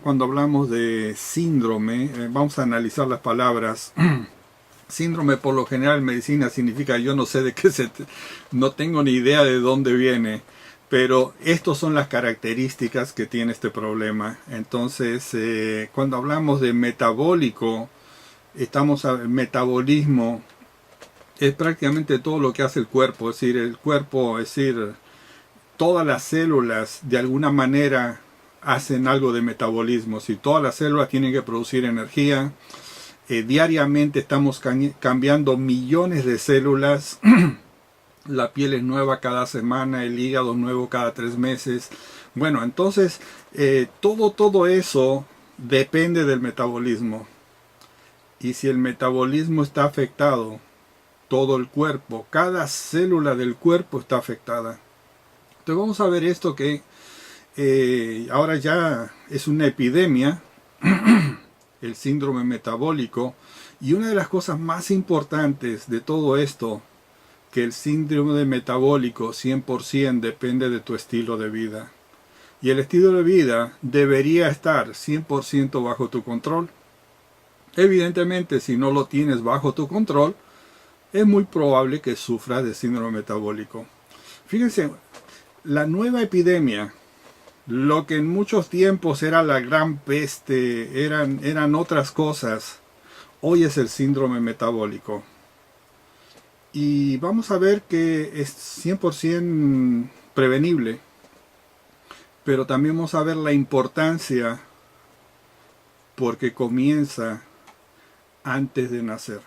cuando hablamos de síndrome, vamos a analizar las palabras. Síndrome por lo general en medicina significa yo no sé de qué no tengo ni idea de dónde viene, pero estas son las características que tiene este problema. Entonces, cuando hablamos de metabólico, metabolismo es prácticamente todo lo que hace el cuerpo, es decir, todas las células de alguna manera hacen algo de metabolismo. Si todas las células tienen que producir energía, diariamente estamos cambiando millones de células. La piel es nueva cada semana, el hígado es nuevo cada 3 meses. Bueno, entonces todo eso depende del metabolismo. Y si el metabolismo está afectado, todo el cuerpo, cada célula del cuerpo está afectada. Entonces vamos a ver esto que ahora ya es una epidemia, el síndrome metabólico, y una de las cosas más importantes de todo esto, que el síndrome metabólico 100% depende de tu estilo de vida. Y el estilo de vida debería estar 100% bajo tu control. Evidentemente, si no lo tienes bajo tu control, es muy probable que sufras de síndrome metabólico. Fíjense, la nueva epidemia, lo que en muchos tiempos era la gran peste, eran otras cosas, hoy es el síndrome metabólico. Y vamos a ver que es 100% prevenible, pero también vamos a ver la importancia porque comienza antes de nacer.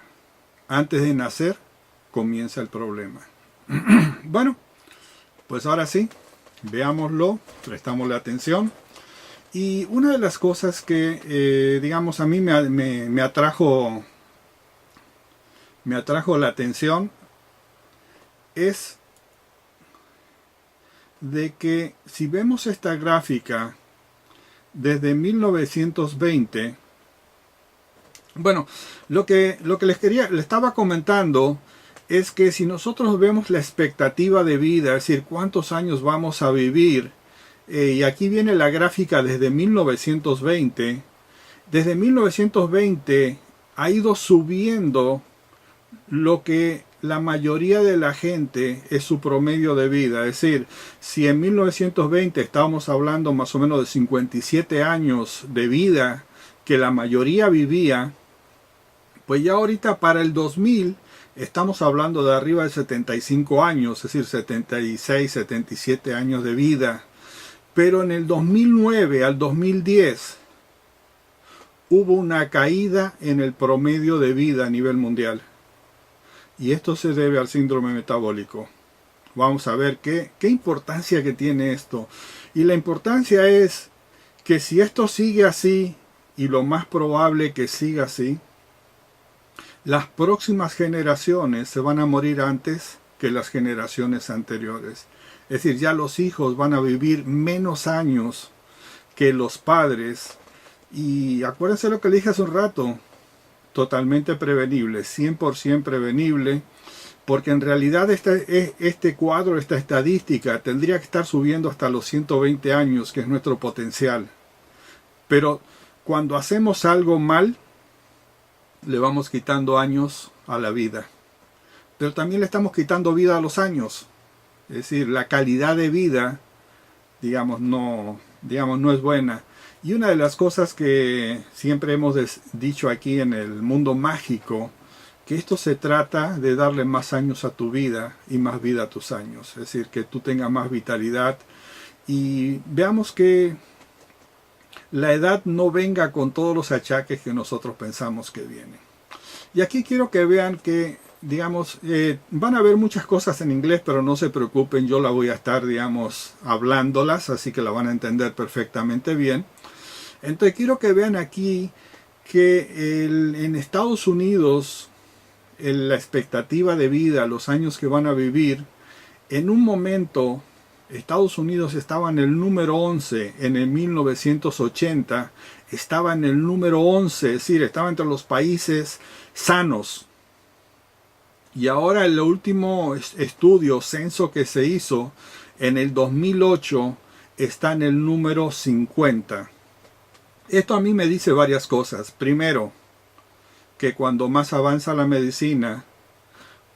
Antes de nacer comienza el problema. Bueno, pues ahora sí, veámoslo, prestámosle atención. Y una de las cosas que, digamos, a mí me atrajo la atención es de que si vemos esta gráfica desde 1920, bueno, lo que les estaba comentando es que si nosotros vemos la expectativa de vida, es decir, cuántos años vamos a vivir, y aquí viene la gráfica desde 1920, desde 1920 ha ido subiendo lo que la mayoría de la gente es su promedio de vida. Es decir, si en 1920 estábamos hablando más o menos de 57 años de vida que la mayoría vivía, pues ya ahorita para el 2000 estamos hablando de arriba de 75 años, es decir, 76, 77 años de vida. Pero en el 2009 al 2010 hubo una caída en el promedio de vida a nivel mundial. Y esto se debe al síndrome metabólico. Vamos a ver qué importancia que tiene esto. Y la importancia es que si esto sigue así, y lo más probable que siga así, las próximas generaciones se van a morir antes que las generaciones anteriores. Es decir, ya los hijos van a vivir menos años que los padres. Y acuérdense lo que le dije hace un rato. Totalmente prevenible, 100% prevenible, porque en realidad este cuadro, esta estadística, tendría que estar subiendo hasta los 120 años, que es nuestro potencial. Pero cuando hacemos algo mal, le vamos quitando años a la vida. Pero también le estamos quitando vida a los años. Es decir, la calidad de vida, digamos, no es buena. Y una de las cosas que siempre hemos dicho aquí en el mundo mágico, que esto se trata de darle más años a tu vida y más vida a tus años. Es decir, que tú tengas más vitalidad. Y veamos que la edad no venga con todos los achaques que nosotros pensamos que vienen. Y aquí quiero que vean que, digamos, van a ver muchas cosas en inglés, pero no se preocupen, yo la voy a estar, digamos, hablándolas, así que la van a entender perfectamente bien. Entonces quiero que vean aquí que en Estados Unidos la expectativa de vida, los años que van a vivir, en un momento Estados Unidos estaba en el número 11, en el 1980 estaba en el número 11, es decir, estaba entre los países sanos. Y ahora el último estudio, censo que se hizo en el 2008, está en el número 50. Esto a mí me dice varias cosas. Primero, que cuando más avanza la medicina,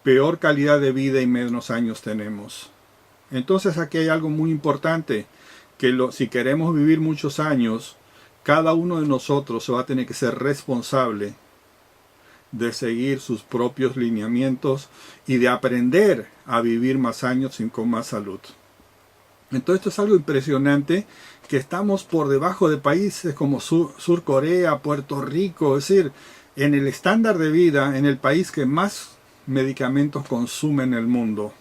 peor calidad de vida y menos años tenemos. Entonces aquí hay algo muy importante, que si queremos vivir muchos años, cada uno de nosotros se va a tener que ser responsable de seguir sus propios lineamientos y de aprender a vivir más años y con más salud. Entonces esto es algo impresionante, que estamos por debajo de países como Sur Corea, Puerto Rico, es decir, en el estándar de vida, en el país que más medicamentos consume en el mundo.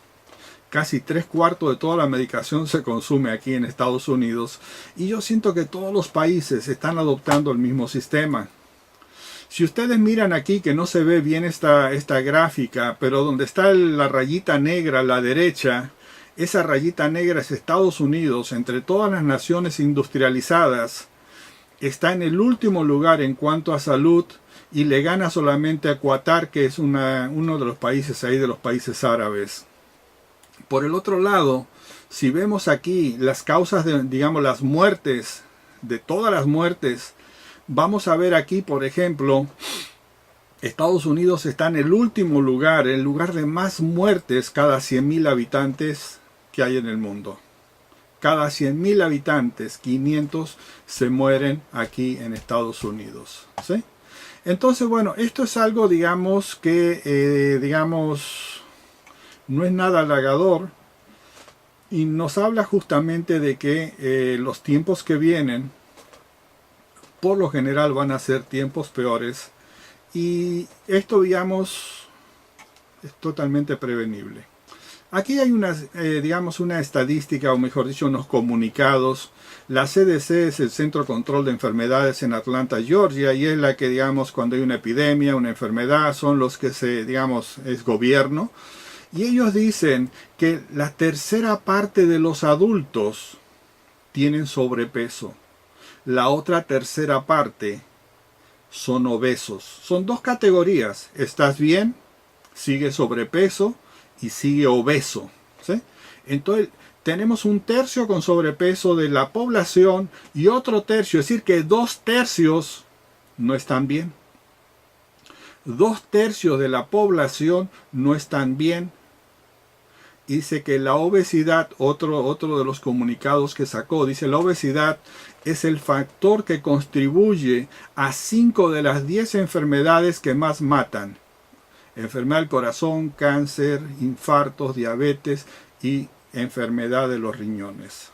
Casi 3/4 de toda la medicación se consume aquí en Estados Unidos, y yo siento que todos los países están adoptando el mismo sistema. Si ustedes miran aquí, que no se ve bien esta gráfica, pero donde está la rayita negra a la derecha, esa rayita negra es Estados Unidos. Entre todas las naciones industrializadas, está en el último lugar en cuanto a salud, y le gana solamente a Qatar, que es uno de los países ahí, de los países árabes. Por el otro lado, si vemos aquí las causas de, digamos, las muertes, de todas las muertes, vamos a ver aquí, por ejemplo, Estados Unidos está en el último lugar, el lugar de más muertes cada 100.000 habitantes que hay en el mundo. Cada 100.000 habitantes, 500 se mueren aquí en Estados Unidos, ¿sí? Entonces, bueno, esto es algo, digamos, que, no es nada halagador, y nos habla justamente de que los tiempos que vienen, por lo general, van a ser tiempos peores, y esto, digamos, es totalmente prevenible. Aquí hay una estadística, o mejor dicho, unos comunicados. La CDC es el Centro de Control de Enfermedades en Atlanta, Georgia, y es la que, digamos, cuando hay una epidemia, una enfermedad, son los que es gobierno. Y ellos dicen que la tercera parte de los adultos tienen sobrepeso. La otra tercera parte son obesos. Son dos categorías. ¿Estás bien? Sigue sobrepeso y sigue obeso, ¿sí? Entonces tenemos un tercio con sobrepeso de la población y otro tercio, es decir que 2/3 no están bien. 2/3 de la población no están bien. Dice que la obesidad, otro de los comunicados que sacó, dice: la obesidad es el factor que contribuye a 5 de las 10 enfermedades que más matan. Enfermedad del corazón, cáncer, infartos, diabetes y enfermedad de los riñones.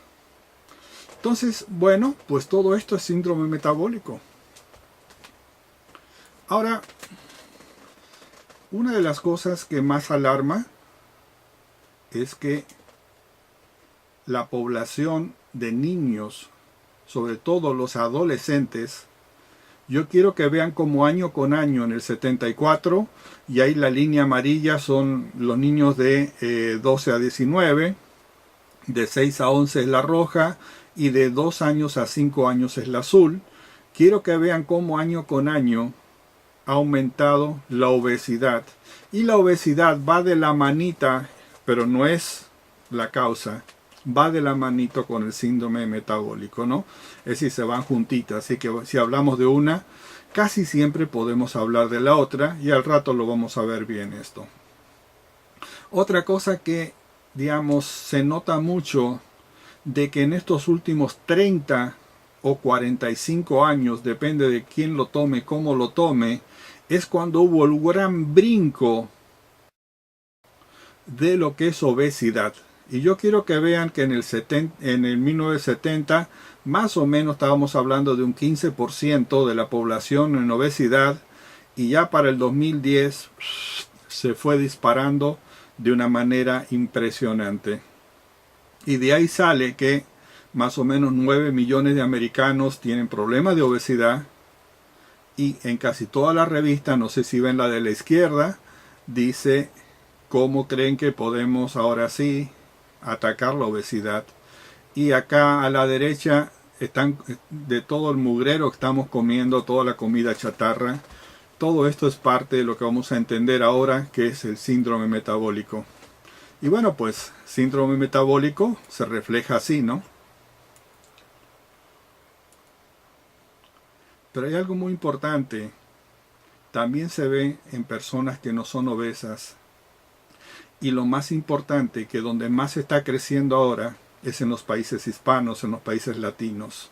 Entonces, bueno, pues todo esto es síndrome metabólico. Ahora, una de las cosas que más alarma es que la población de niños, sobre todo los adolescentes, yo quiero que vean como año con año, en el 74, y ahí la línea amarilla son los niños de 12 a 19, de 6 a 11 es la roja, y de 2 años a 5 años es la azul. Quiero que vean cómo año con año ha aumentado la obesidad. Y la obesidad va de la manita, pero no es la causa, va de la manito con el síndrome metabólico, ¿no? Es decir, se van juntitas. Así que si hablamos de una, casi siempre podemos hablar de la otra, y al rato lo vamos a ver bien esto. Otra cosa que, digamos, se nota mucho, de que en estos últimos 30 o 45 años, depende de quién lo tome, cómo lo tome, es cuando hubo el gran brinco de lo que es obesidad. Y yo quiero que vean que en el 1970 más o menos estábamos hablando de un 15% de la población en obesidad, y ya para el 2010 se fue disparando de una manera impresionante. Y de ahí sale que más o menos 9 millones de americanos tienen problemas de obesidad, y en casi todas las revistas, no sé si ven la de la izquierda, dice cómo creen que podemos ahora sí atacar la obesidad. Y acá a la derecha están de todo el mugrero que estamos comiendo, toda la comida chatarra. Todo esto es parte de lo que vamos a entender ahora, que es el síndrome metabólico. Y bueno, pues síndrome metabólico se refleja así, ¿no? Pero hay algo muy importante. También se ve en personas que no son obesas. Y lo más importante, que donde más está creciendo ahora, es en los países hispanos, en los países latinos.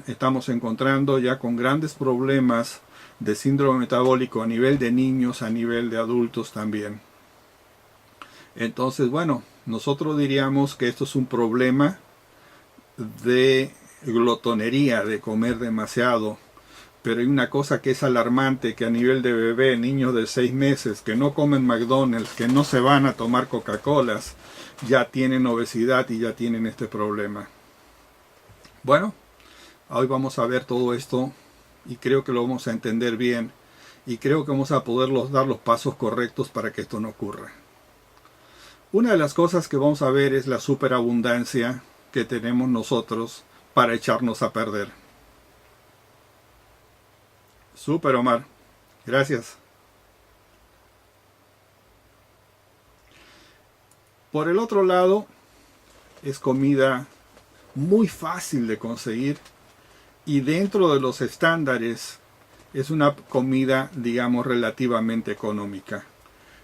Estamos encontrando ya con grandes problemas de síndrome metabólico a nivel de niños, a nivel de adultos también. Entonces, bueno, nosotros diríamos que esto es un problema de glotonería, de comer demasiado. Pero hay una cosa que es alarmante, que a nivel de bebé, niños de 6 meses que no comen McDonald's, que no se van a tomar Coca-Colas, ya tienen obesidad y ya tienen este problema. Bueno, hoy vamos a ver todo esto y creo que lo vamos a entender bien y creo que vamos a poder dar los pasos correctos para que esto no ocurra. Una de las cosas que vamos a ver es la superabundancia que tenemos nosotros para echarnos a perder. Super, Omar. Gracias. Por el otro lado, es comida muy fácil de conseguir y dentro de los estándares es una comida, digamos, relativamente económica.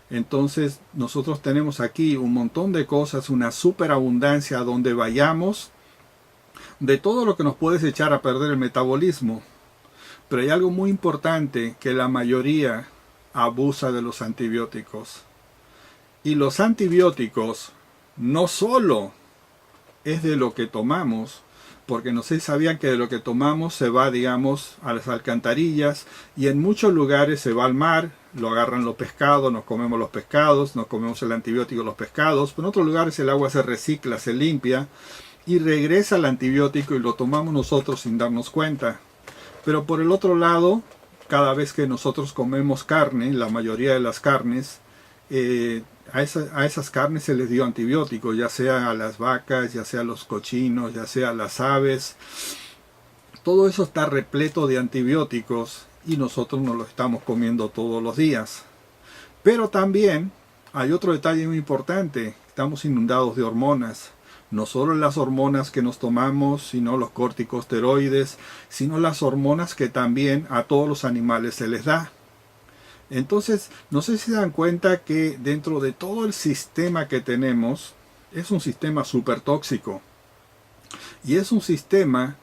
Entonces, nosotros tenemos aquí un montón de cosas, una superabundancia a donde vayamos de todo lo que nos puede echar a perder el metabolismo. Pero hay algo muy importante, que la mayoría abusa de los antibióticos. Y los antibióticos no solo es de lo que tomamos, porque no sé si sabían que de lo que tomamos se va, digamos, a las alcantarillas y en muchos lugares se va al mar, lo agarran los pescados, nos comemos el antibiótico de los pescados, pero en otros lugares el agua se recicla, se limpia y regresa el antibiótico y lo tomamos nosotros sin darnos cuenta. Pero por el otro lado, cada vez que nosotros comemos carne, la mayoría de las carnes, a esas carnes se les dio antibiótico, ya sea a las vacas, ya sea a los cochinos, ya sea a las aves. Todo eso está repleto de antibióticos y nosotros nos lo estamos comiendo todos los días. Pero también hay otro detalle muy importante, estamos inundados de hormonas. No solo las hormonas que nos tomamos, sino los corticosteroides, sino las hormonas que también a todos los animales se les da. Entonces, no sé si se dan cuenta que dentro de todo el sistema que tenemos, es un sistema súper tóxico. Y es un sistema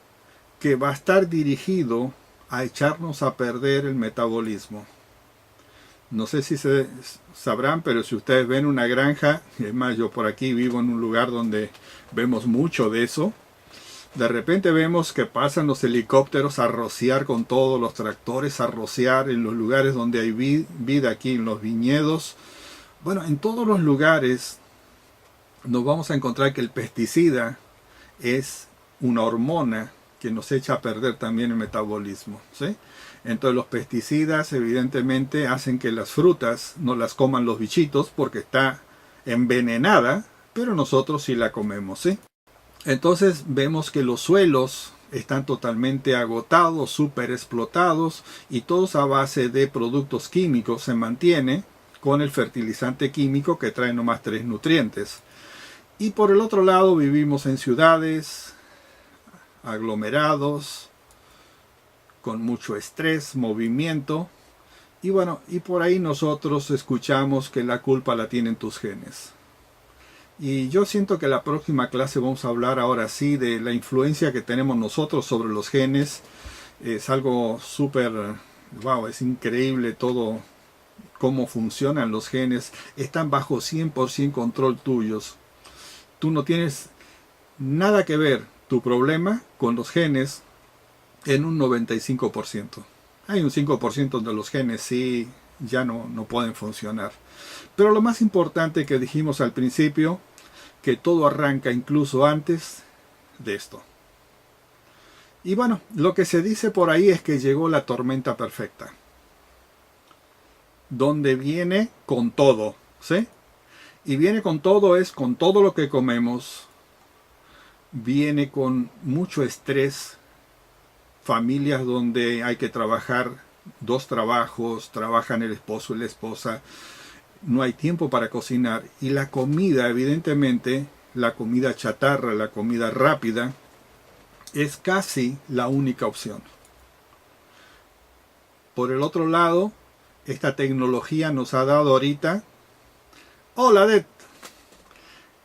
que va a estar dirigido a echarnos a perder el metabolismo. No sé si se sabrán, pero si ustedes ven una granja, es más, yo por aquí vivo en un lugar donde vemos mucho de eso. De repente vemos que pasan los helicópteros a rociar con todos los tractores, a rociar en los lugares donde hay vida aquí, en los viñedos. Bueno, en todos los lugares nos vamos a encontrar que el pesticida es una hormona que nos echa a perder también el metabolismo, ¿sí? Entonces los pesticidas evidentemente hacen que las frutas no las coman los bichitos porque está envenenada, pero nosotros sí la comemos, ¿sí? Entonces vemos que los suelos están totalmente agotados, súper explotados y todos a base de productos químicos se mantiene con el fertilizante químico que trae nomás 3 nutrientes. Y por el otro lado vivimos en ciudades, aglomerados, con mucho estrés, movimiento, y bueno, y por ahí nosotros escuchamos que la culpa la tienen tus genes. Y yo siento que la próxima clase vamos a hablar ahora sí de la influencia que tenemos nosotros sobre los genes. Es algo súper, wow, es increíble todo cómo funcionan los genes. Están bajo 100% control tuyos. Tú no tienes nada que ver tu problema con los genes en un 95%. Hay un 5% de los genes sí ya no pueden funcionar. Pero lo más importante que dijimos al principio, que todo arranca incluso antes de esto. Y bueno, lo que se dice por ahí es que llegó la tormenta perfecta, donde viene con todo, ¿sí? Y viene con todo es con todo lo que comemos, viene con mucho estrés, familias donde hay que trabajar 2 trabajos, trabajan el esposo y la esposa, no hay tiempo para cocinar y la comida, evidentemente, la comida chatarra, la comida rápida, es casi la única opción. por el otro lado, esta tecnología nos ha dado ahorita... Hola, Det.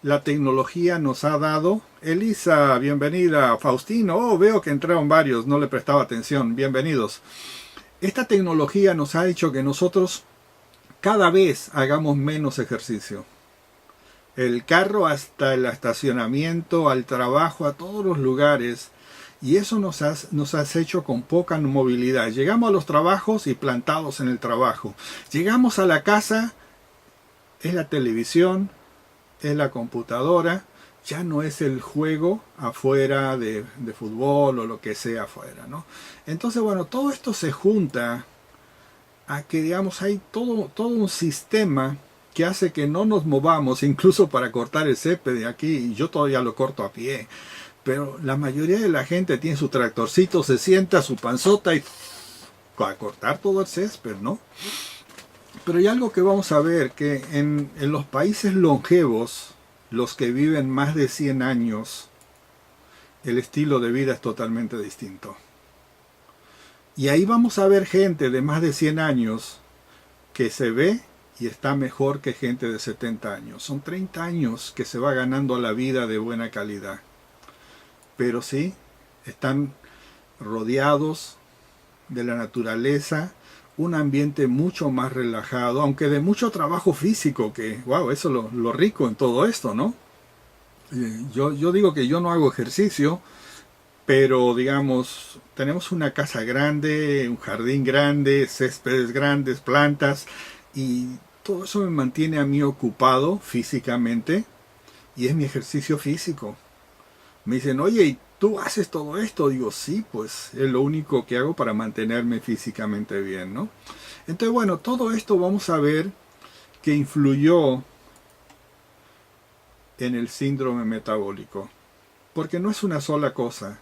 La tecnología nos ha dado... Elisa, bienvenida. Faustino, oh, veo que entraron varios, no le prestaba atención. Bienvenidos. Esta tecnología nos ha hecho que nosotros cada vez hagamos menos ejercicio. El carro hasta el estacionamiento, al trabajo, a todos los lugares. Y eso nos has hecho con poca movilidad. Llegamos a los trabajos y plantados en el trabajo. Llegamos a la casa, es la televisión, es la computadora. Ya no es el juego afuera de fútbol o lo que sea afuera, ¿no? Entonces, bueno, todo esto se junta a que, digamos, hay todo un sistema que hace que no nos movamos, incluso para cortar el césped de aquí, y yo todavía lo corto a pie. Pero la mayoría de la gente tiene su tractorcito, se sienta, su panzota y a cortar todo el césped, ¿no? Pero hay algo que vamos a ver, que en los países longevos, los que viven más de 100 años, el estilo de vida es totalmente distinto. Y ahí vamos a ver gente de más de 100 años que se ve y está mejor que gente de 70 años. Son 30 años que se va ganando la vida de buena calidad. Pero sí, están rodeados de la naturaleza, un ambiente mucho más relajado, aunque de mucho trabajo físico, que, wow, eso es lo rico en todo esto, ¿no? Yo digo que yo no hago ejercicio, pero digamos, tenemos una casa grande, un jardín grande, céspedes grandes, plantas, y todo eso me mantiene a mí ocupado físicamente, y es mi ejercicio físico. Me dicen, oye, ¿y tú haces todo esto? Digo, sí, pues es lo único que hago para mantenerme físicamente bien, ¿no? Entonces, bueno, todo esto vamos a ver que influyó en el síndrome metabólico. Porque no es una sola cosa.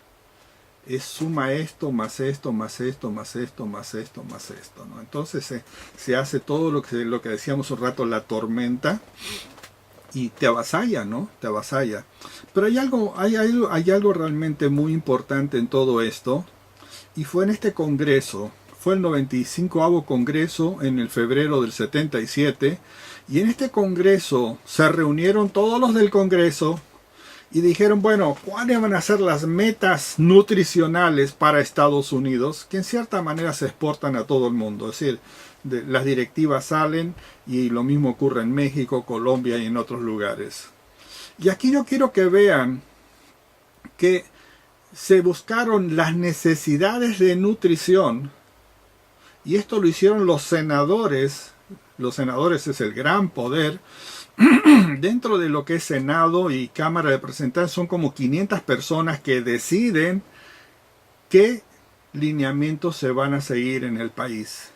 Es suma esto, más esto, más esto, más esto, más esto, más esto, ¿no? Entonces se hace todo lo que decíamos un rato, la tormenta, y te avasalla, ¿no? Te avasalla. Pero hay algo realmente muy importante en todo esto, y fue en este congreso, fue el 95º congreso en el febrero del 77, y en este congreso se reunieron todos los del congreso y dijeron, bueno, ¿cuáles van a ser las metas nutricionales para Estados Unidos? Que en cierta manera se exportan a todo el mundo, es decir, las directivas salen y lo mismo ocurre en México, Colombia y en otros lugares. Y aquí yo quiero que vean que se buscaron las necesidades de nutrición, y esto lo hicieron los senadores. Los senadores es el gran poder. Dentro de lo que es Senado y Cámara de Representantes son como 500 personas que deciden qué lineamientos se van a seguir en el país.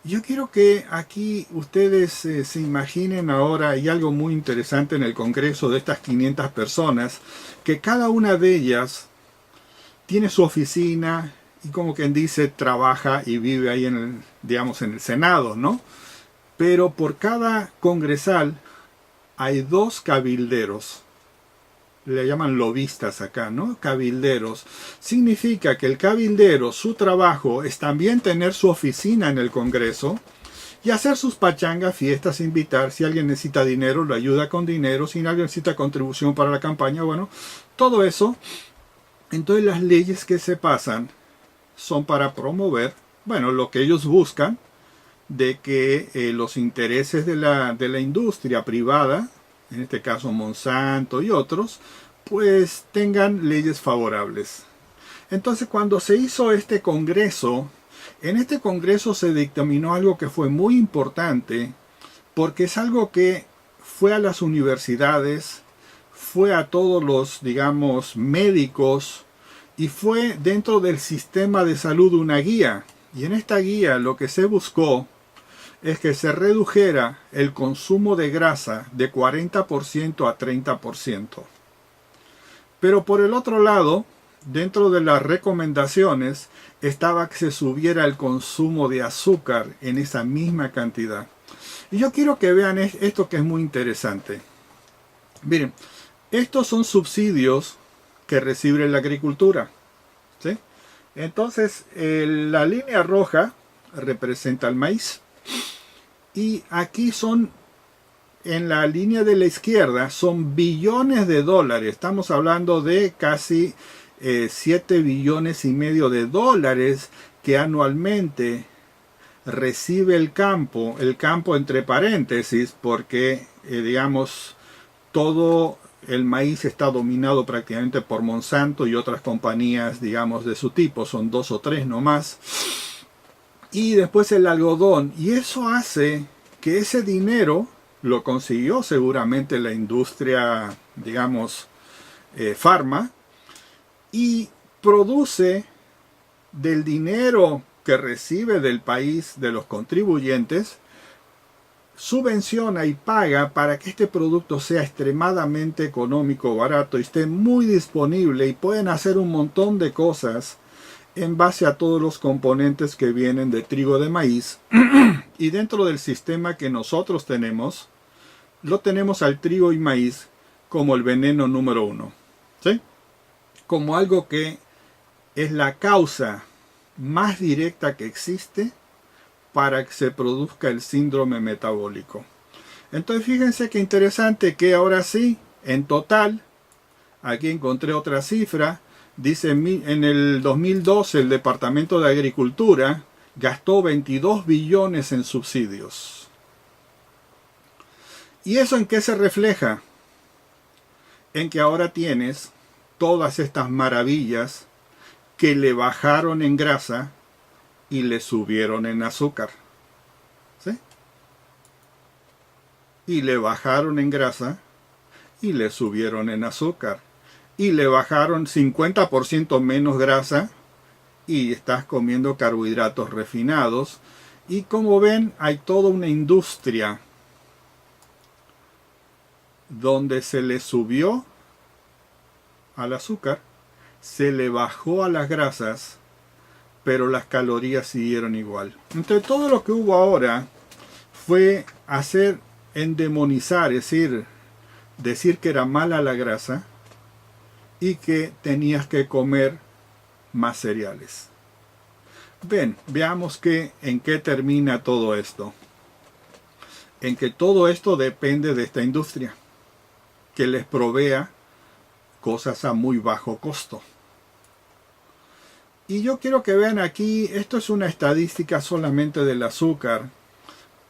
Yo quiero que aquí ustedes se imaginen ahora, hay algo muy interesante en el Congreso de estas 500 personas, que cada una de ellas tiene su oficina y, como quien dice, trabaja y vive ahí en el Senado, ¿no? Pero por cada congresal hay 2 cabilderos. Le llaman lobistas acá, ¿no? Cabilderos. Significa que el cabildero, su trabajo es también tener su oficina en el Congreso y hacer sus pachangas, fiestas, invitar. Si alguien necesita dinero, lo ayuda con dinero. Si alguien necesita contribución para la campaña, bueno, todo eso. Entonces las leyes que se pasan son para promover, bueno, lo que ellos buscan, de que los intereses de la industria privada, en este caso Monsanto y otros, pues tengan leyes favorables. Entonces, cuando se hizo este congreso, en este congreso se dictaminó algo que fue muy importante, porque es algo que fue a las universidades, fue a todos los, digamos, médicos, y fue dentro del sistema de salud una guía. Y en esta guía lo que se buscó es que se redujera el consumo de grasa de 40% a 30%. Pero por el otro lado, dentro de las recomendaciones, estaba que se subiera el consumo de azúcar en esa misma cantidad. Y yo quiero que vean esto, que es muy interesante. Miren, estos son subsidios que recibe la agricultura, ¿sí? Entonces, la línea roja representa el maíz. Y aquí son, en la línea de la izquierda, son billones de dólares. Estamos hablando de casi 7 billones y medio de dólares que anualmente recibe el campo entre paréntesis, porque digamos todo el maíz está dominado prácticamente por Monsanto y otras compañías, digamos, de su tipo, son 2 o 3 nomás. Y después el algodón, y eso hace que ese dinero lo consiguió seguramente la industria, digamos, farma, y produce del dinero que recibe del país, de los contribuyentes, subvenciona y paga para que este producto sea extremadamente económico, barato y esté muy disponible, y pueden hacer un montón de cosas en base a todos los componentes que vienen de trigo de maíz. Y dentro del sistema que nosotros tenemos, lo tenemos al trigo y maíz como el veneno número 1, ¿sí? Como algo que es la causa más directa que existe para que se produzca el síndrome metabólico. Entonces fíjense qué interesante que ahora sí, en total, aquí encontré otra cifra, dice en el 2012 el Departamento de Agricultura gastó 22 billones en subsidios. ¿Y eso en qué se refleja? En que ahora tienes todas estas maravillas que le bajaron en grasa y le subieron en azúcar. ¿Sí? Y le bajaron en grasa y le subieron en azúcar. Y le bajaron 50% menos grasa y estás comiendo carbohidratos refinados. Y como ven, hay toda una industria donde se le subió al azúcar, se le bajó a las grasas, pero las calorías siguieron igual. Entonces todo lo que hubo ahora fue hacer endemonizar, es decir que era mala la grasa y que tenías que comer más cereales. Veamos en qué termina todo esto. En que todo esto depende de esta industria, que les provea cosas a muy bajo costo. Y yo quiero que vean aquí, esto es una estadística solamente del azúcar,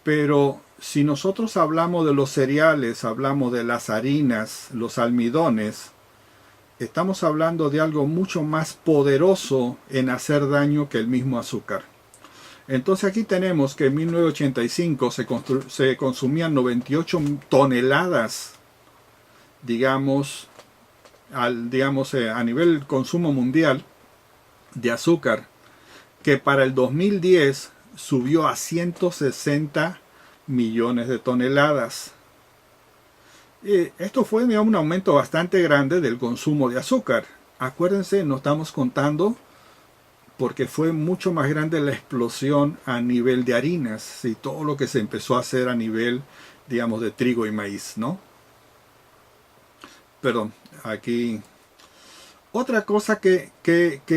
pero si nosotros hablamos de los cereales, hablamos de las harinas, los almidones, estamos hablando de algo mucho más poderoso en hacer daño que el mismo azúcar. Entonces aquí tenemos que en 1985 se consumían 98 toneladas, digamos, a nivel consumo mundial de azúcar, que para el 2010 subió a 160 millones de toneladas. Esto fue, digamos, un aumento bastante grande del consumo de azúcar. Acuérdense, no estamos contando porque fue mucho más grande la explosión a nivel de harinas y todo lo que se empezó a hacer a nivel, digamos, de trigo y maíz, ¿no? Perdón, aquí otra cosa que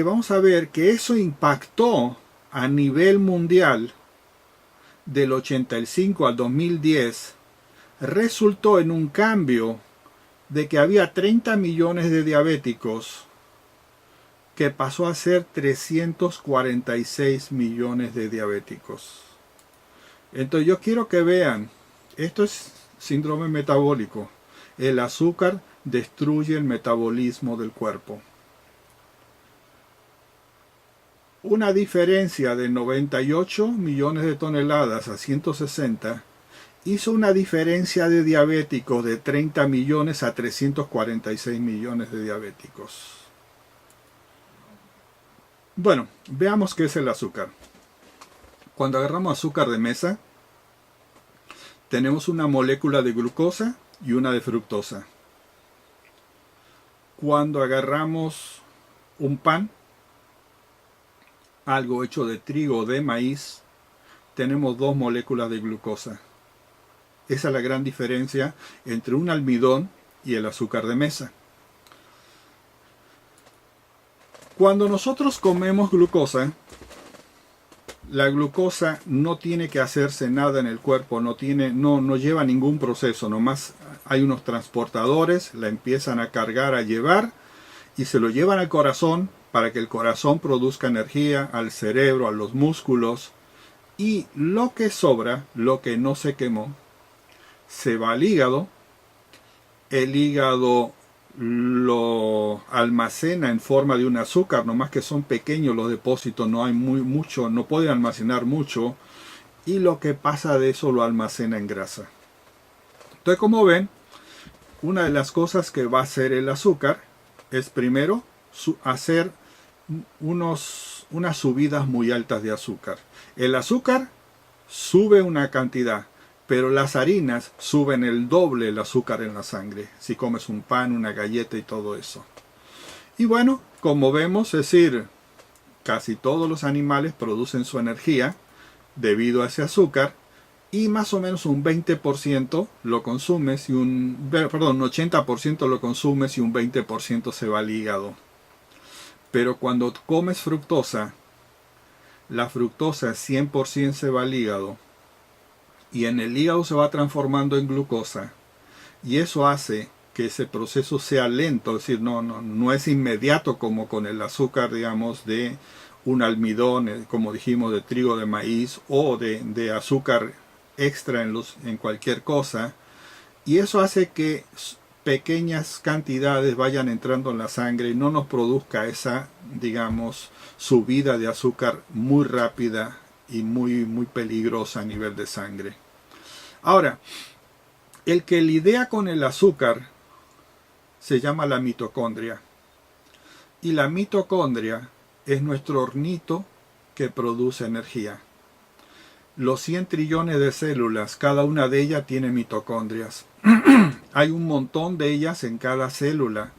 vamos a ver, que eso impactó a nivel mundial del 85 al 2010, resultó en un cambio de que había 30 millones de diabéticos que pasó a ser 346 millones de diabéticos. Entonces yo quiero que vean, esto es síndrome metabólico. El azúcar destruye el metabolismo del cuerpo. Una diferencia de 98 millones de toneladas a 160 hizo una diferencia de diabéticos de 30 millones a 346 millones de diabéticos. Bueno, veamos qué es el azúcar. Cuando agarramos azúcar de mesa, tenemos una molécula de glucosa y una de fructosa. Cuando agarramos un pan, algo hecho de trigo o de maíz, tenemos 2 moléculas de glucosa. Esa es la gran diferencia entre un almidón y el azúcar de mesa. Cuando nosotros comemos glucosa, la glucosa no tiene que hacerse nada en el cuerpo, no lleva ningún proceso, nomás hay unos transportadores, la empiezan a cargar, a llevar y se lo llevan al corazón para que el corazón produzca energía, al cerebro, a los músculos, y lo que sobra, lo que no se quemó, se va al hígado. El hígado lo almacena en forma de un azúcar, nomás que son pequeños los depósitos, no hay mucho, no pueden almacenar mucho, y lo que pasa de eso lo almacena en grasa. Entonces, como ven, una de las cosas que va a hacer el azúcar es primero hacer unas subidas muy altas de azúcar. El azúcar sube una cantidad, pero las harinas suben el doble el azúcar en la sangre, si comes un pan, una galleta y todo eso. Y bueno, como vemos, es decir, casi todos los animales producen su energía debido a ese azúcar, y más o menos un 20% lo consumes y un 80% lo consumes y un 20% se va al hígado. Pero cuando comes fructosa, la fructosa 100% se va al hígado, y en el hígado se va transformando en glucosa, y eso hace que ese proceso sea lento, es decir, no es inmediato como con el azúcar, digamos, de un almidón, como dijimos, de trigo, de maíz, o de azúcar extra en cualquier cosa, y eso hace que pequeñas cantidades vayan entrando en la sangre y no nos produzca esa, digamos, subida de azúcar muy rápida y muy peligrosa a nivel de sangre. Ahora, el que lidia con el azúcar se llama la mitocondria, y la mitocondria es nuestro hornito que produce energía. Los 100 trillones de células, cada una de ellas tiene mitocondrias. Hay un montón de ellas en cada célula.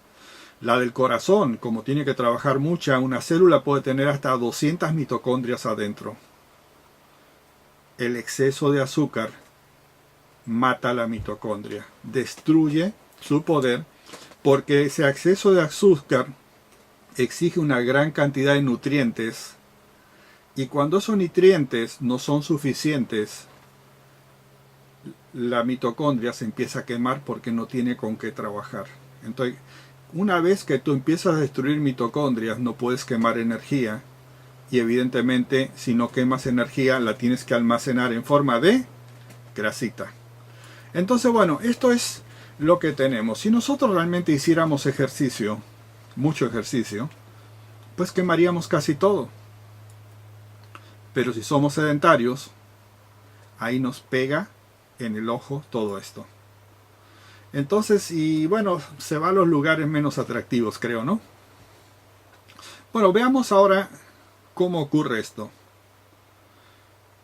La del corazón, como tiene que trabajar mucha, una célula puede tener hasta 200 mitocondrias adentro. El exceso de azúcar mata la mitocondria, destruye su poder, porque ese exceso de azúcar exige una gran cantidad de nutrientes, y cuando esos nutrientes no son suficientes, la mitocondria se empieza a quemar porque no tiene con qué trabajar. Entonces, una vez que tú empiezas a destruir mitocondrias, no puedes quemar energía, y evidentemente si no quemas energía la tienes que almacenar en forma de grasita. Entonces, bueno, esto es lo que tenemos. Si nosotros realmente hiciéramos ejercicio, mucho ejercicio, pues quemaríamos casi todo. Pero si somos sedentarios, ahí nos pega en el ojo todo esto. Entonces, y bueno, se va a los lugares menos atractivos, creo, ¿no? Bueno, veamos ahora cómo ocurre esto.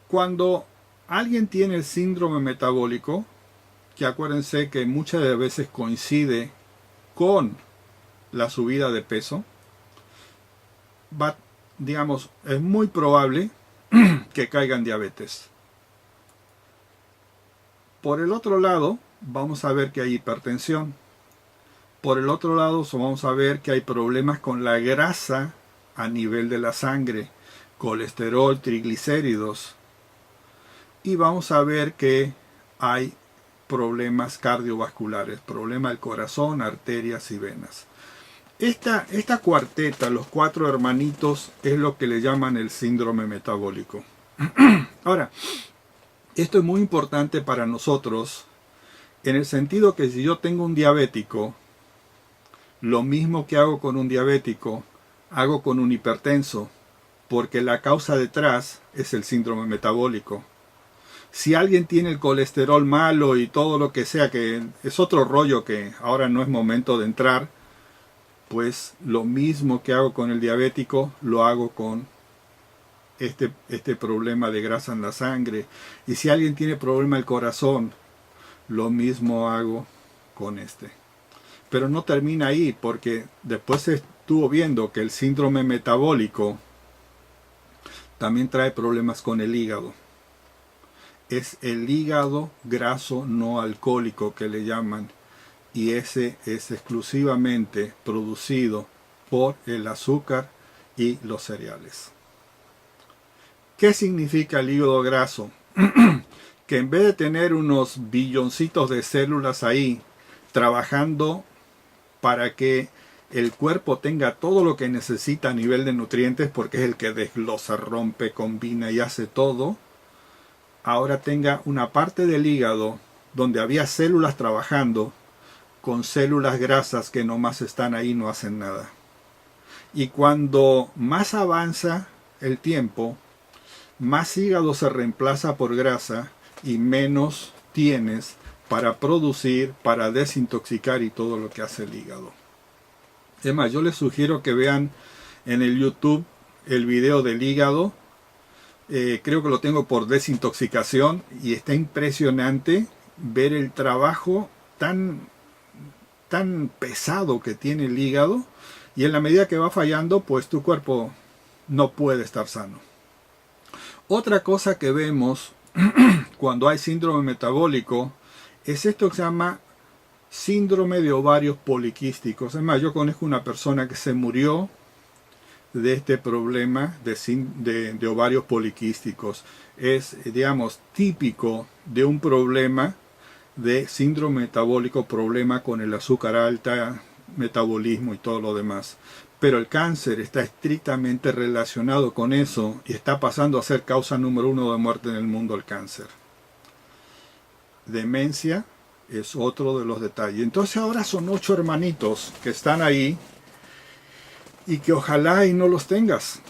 Cuando alguien tiene el síndrome metabólico, que acuérdense que muchas de veces coincide con la subida de peso, digamos, es muy probable que caiga en diabetes. Por el otro lado, vamos a ver que hay hipertensión. Por el otro lado, vamos a ver que hay problemas con la grasa a nivel de la sangre, colesterol, triglicéridos. Y vamos a ver que hay problemas cardiovasculares, problemas del corazón, arterias y venas. Esta cuarteta, los 4 hermanitos, es lo que le llaman el síndrome metabólico. Ahora, esto es muy importante para nosotros, en el sentido que si yo tengo un diabético, lo mismo que hago con un diabético, hago con un hipertenso, porque la causa detrás es el síndrome metabólico. Si alguien tiene el colesterol malo y todo lo que sea, que es otro rollo que ahora no es momento de entrar, pues lo mismo que hago con el diabético, lo hago con este problema de grasa en la sangre. Y si alguien tiene problema del corazón, lo mismo hago con este. Pero no termina ahí, porque después se estuvo viendo que el síndrome metabólico también trae problemas con el hígado. Es el hígado graso no alcohólico que le llaman, y ese es exclusivamente producido por el azúcar y los cereales. ¿Qué significa el hígado graso? Que en vez de tener unos billoncitos de células ahí trabajando para que el cuerpo tenga todo lo que necesita a nivel de nutrientes, porque es el que desglosa, rompe, combina y hace todo, ahora tenga una parte del hígado donde había células trabajando con células grasas que nomás están ahí y no hacen nada. Y cuando más avanza el tiempo, más hígado se reemplaza por grasa y menos tienes para producir, para desintoxicar y todo lo que hace el hígado. Es más, yo les sugiero que vean en el YouTube el video del hígado. Creo que lo tengo por desintoxicación y está impresionante ver el trabajo tan pesado que tiene el hígado, y en la medida que va fallando, pues tu cuerpo no puede estar sano. Otra cosa que vemos cuando hay síndrome metabólico es esto que se llama síndrome de ovarios poliquísticos. Es más, yo conozco una persona que se murió de este problema de ovarios poliquísticos. Es, digamos, típico de un problema de síndrome metabólico, problema con el azúcar alta, metabolismo y todo lo demás. Pero el cáncer está estrictamente relacionado con eso y está pasando a ser causa número 1 de muerte en el mundo, el cáncer. Demencia es otro de los detalles. Entonces ahora son 8 hermanitos que están ahí y que ojalá y no los tengas.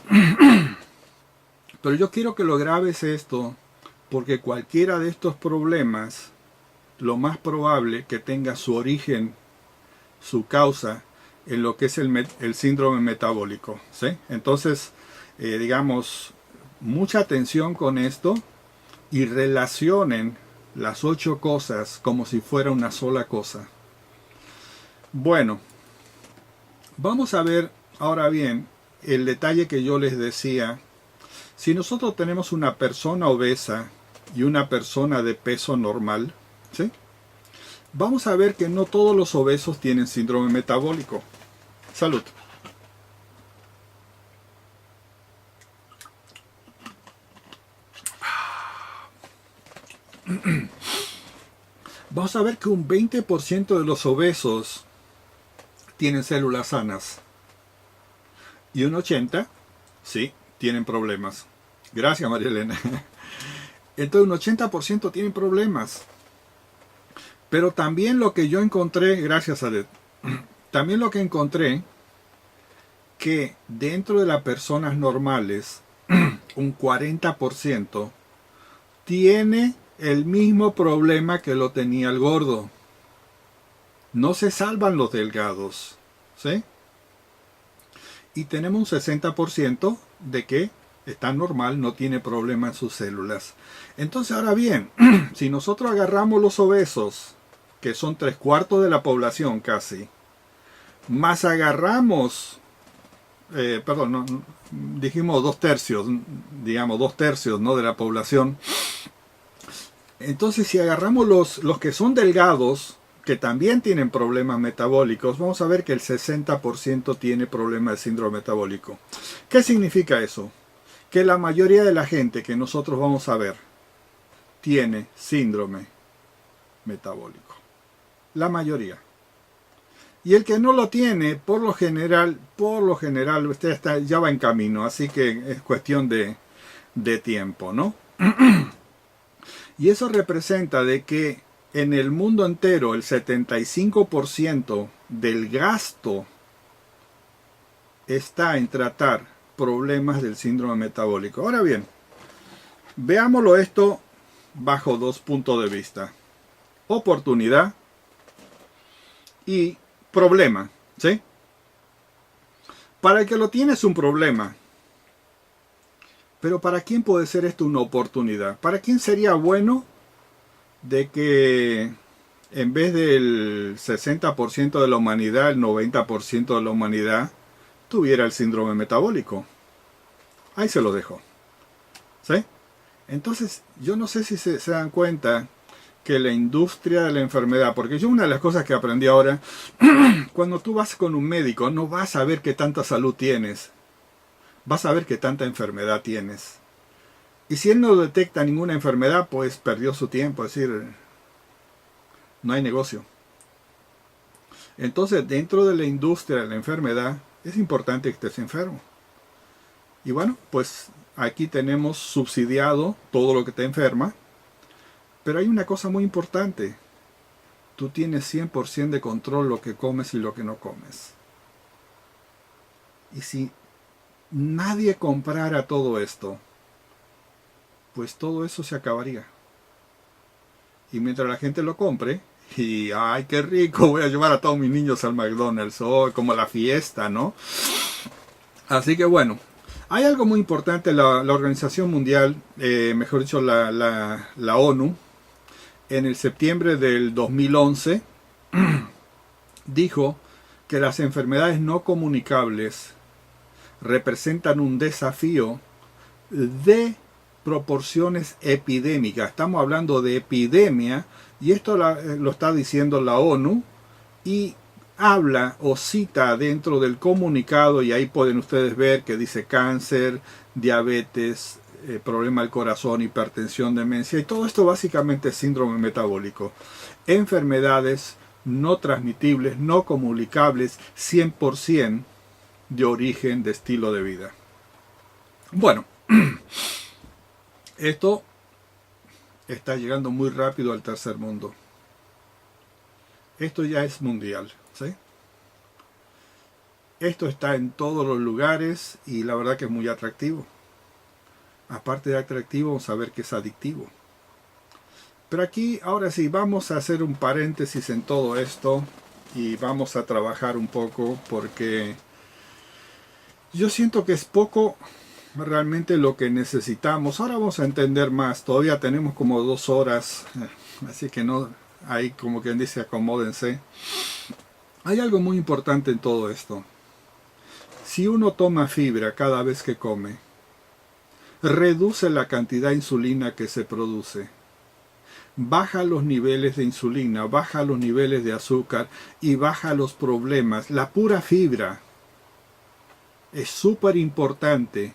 Pero yo quiero que lo grabes esto, porque cualquiera de estos problemas, lo más probable que tenga su origen, su causa, en lo que es el síndrome metabólico, ¿sí? Entonces, digamos, mucha atención con esto y relacionen las 8 cosas como si fuera una sola cosa. Bueno, vamos a ver ahora bien el detalle que yo les decía. Si nosotros tenemos una persona obesa y una persona de peso normal, ¿sí? Vamos a ver que no todos los obesos tienen síndrome metabólico. Salud. Vamos a ver que un 20% de los obesos tienen células sanas. Y un 80%, sí, tienen problemas. Gracias, María Elena. Entonces un 80% tienen problemas. Pero también lo que yo encontré, gracias a Ed, también lo que encontré, que dentro de las personas normales, un 40% tiene el mismo problema que lo tenía el gordo. No se salvan los delgados, ¿sí? Y tenemos un 60% de que está normal, no tiene problema en sus células. Entonces, ahora bien, si nosotros agarramos los obesos, que son 3/4 de la población casi, más agarramos, dijimos 2/3, digamos 2/3, ¿no?, de la población. Entonces, si agarramos los que son delgados, que también tienen problemas metabólicos, vamos a ver que el 60% tiene problemas de síndrome metabólico. ¿Qué significa eso? Que la mayoría de la gente que nosotros vamos a ver tiene síndrome metabólico. La mayoría. Y el que no lo tiene, por lo general, usted ya va en camino, así que es cuestión de tiempo, ¿no? Y eso representa de que en el mundo entero el 75% del gasto está en tratar problemas del síndrome metabólico. Ahora bien, veámoslo esto bajo 2 puntos de vista. Oportunidad y problema, ¿sí? Para el que lo tiene es un problema. Pero ¿para quién puede ser esto una oportunidad? ¿Para quién sería bueno de que en vez del 60% de la humanidad, el 90% de la humanidad tuviera el síndrome metabólico? Ahí se lo dejo, ¿sí? Entonces, yo no sé si se dan cuenta que la industria de la enfermedad, porque yo una de las cosas que aprendí ahora, cuando tú vas con un médico, no vas a ver qué tanta salud tienes, vas a ver qué tanta enfermedad tienes. Y si él no detecta ninguna enfermedad, pues perdió su tiempo, es decir, no hay negocio. Entonces, dentro de la industria de la enfermedad, es importante que estés enfermo. Y bueno, pues aquí tenemos subsidiado todo lo que te enferma, pero hay una cosa muy importante. Tú tienes 100% de control lo que comes y lo que no comes. Y si nadie comprara todo esto, pues todo eso se acabaría. Y mientras la gente lo compre, y ¡ay, qué rico! Voy a llevar a todos mis niños al McDonald's, o como la fiesta, ¿no? Así que bueno, hay algo muy importante, la Organización Mundial, mejor dicho, la ONU, en el septiembre del 2011, dijo que las enfermedades no comunicables representan un desafío de proporciones epidémicas. Estamos hablando de epidemia y esto lo está diciendo la ONU y habla o cita dentro del comunicado, y ahí pueden ustedes ver que dice cáncer, diabetes, problema del corazón, hipertensión, demencia, y todo esto básicamente es síndrome metabólico. Enfermedades no transmitibles, no comunicables, 100% de origen de estilo de vida. Bueno, esto está llegando muy rápido al tercer mundo. Esto ya es mundial, ¿sí? Esto está en todos los lugares y la verdad que es muy atractivo. Aparte de atractivo, vamos a ver que es adictivo. Pero aquí, ahora sí, vamos a hacer un paréntesis en todo esto y vamos a trabajar un poco porque yo siento que es poco realmente lo que necesitamos. Ahora vamos a entender más. Todavía tenemos como 2 horas, así que no, ahí como quien dice, acomódense. Hay algo muy importante en todo esto. Si uno toma fibra cada vez que come, reduce la cantidad de insulina que se produce, baja los niveles de insulina, baja los niveles de azúcar y baja los problemas. La pura fibra es súper importante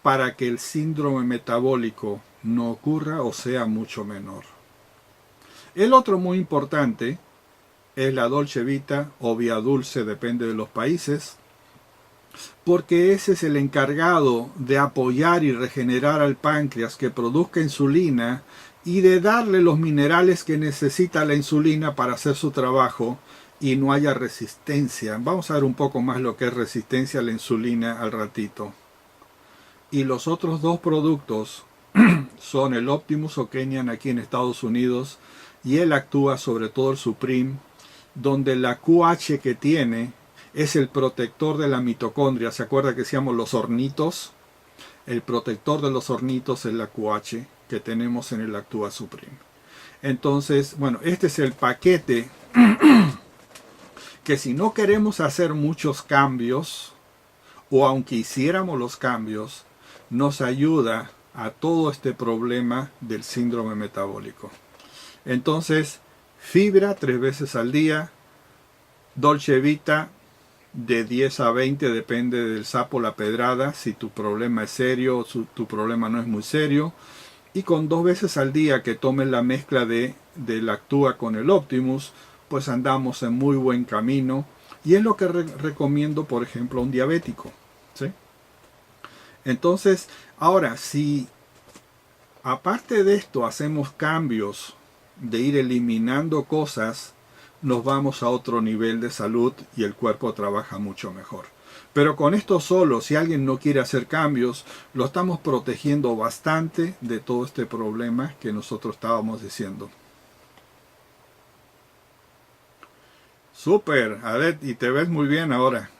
para que el síndrome metabólico no ocurra o sea mucho menor. El otro muy importante es la Dolce Vita o Via Dulce, depende de los países, porque ese es el encargado de apoyar y regenerar al páncreas que produzca insulina y de darle los minerales que necesita la insulina para hacer su trabajo y no haya resistencia. Vamos a ver un poco más lo que es resistencia a la insulina al ratito. Y los otros 2 productos son el Optimus o Kenian aquí en Estados Unidos y él actúa sobre todo el Supreme, donde la QH que tiene es el protector de la mitocondria. ¿Se acuerda que decíamos los hornitos? El protector de los hornitos es la QH que tenemos en el Actua Supreme. Entonces, bueno, este es el paquete que si no queremos hacer muchos cambios, o aunque hiciéramos los cambios, nos ayuda a todo este problema del síndrome metabólico. Entonces, fibra 3 veces al día, Dolce Vita de 10 a 20, depende del sapo la pedrada, si tu problema es serio o tu problema no es muy serio. Y con 2 veces al día que tomes la mezcla del Actua con el Optimus, pues andamos en muy buen camino. Y es lo que recomiendo, por ejemplo, a un diabético, ¿sí? Entonces, ahora, si aparte de esto hacemos cambios de ir eliminando cosas, nos vamos a otro nivel de salud y el cuerpo trabaja mucho mejor. Pero con esto solo, si alguien no quiere hacer cambios, lo estamos protegiendo bastante de todo este problema que nosotros estábamos diciendo. Súper, Adet, y te ves muy bien ahora.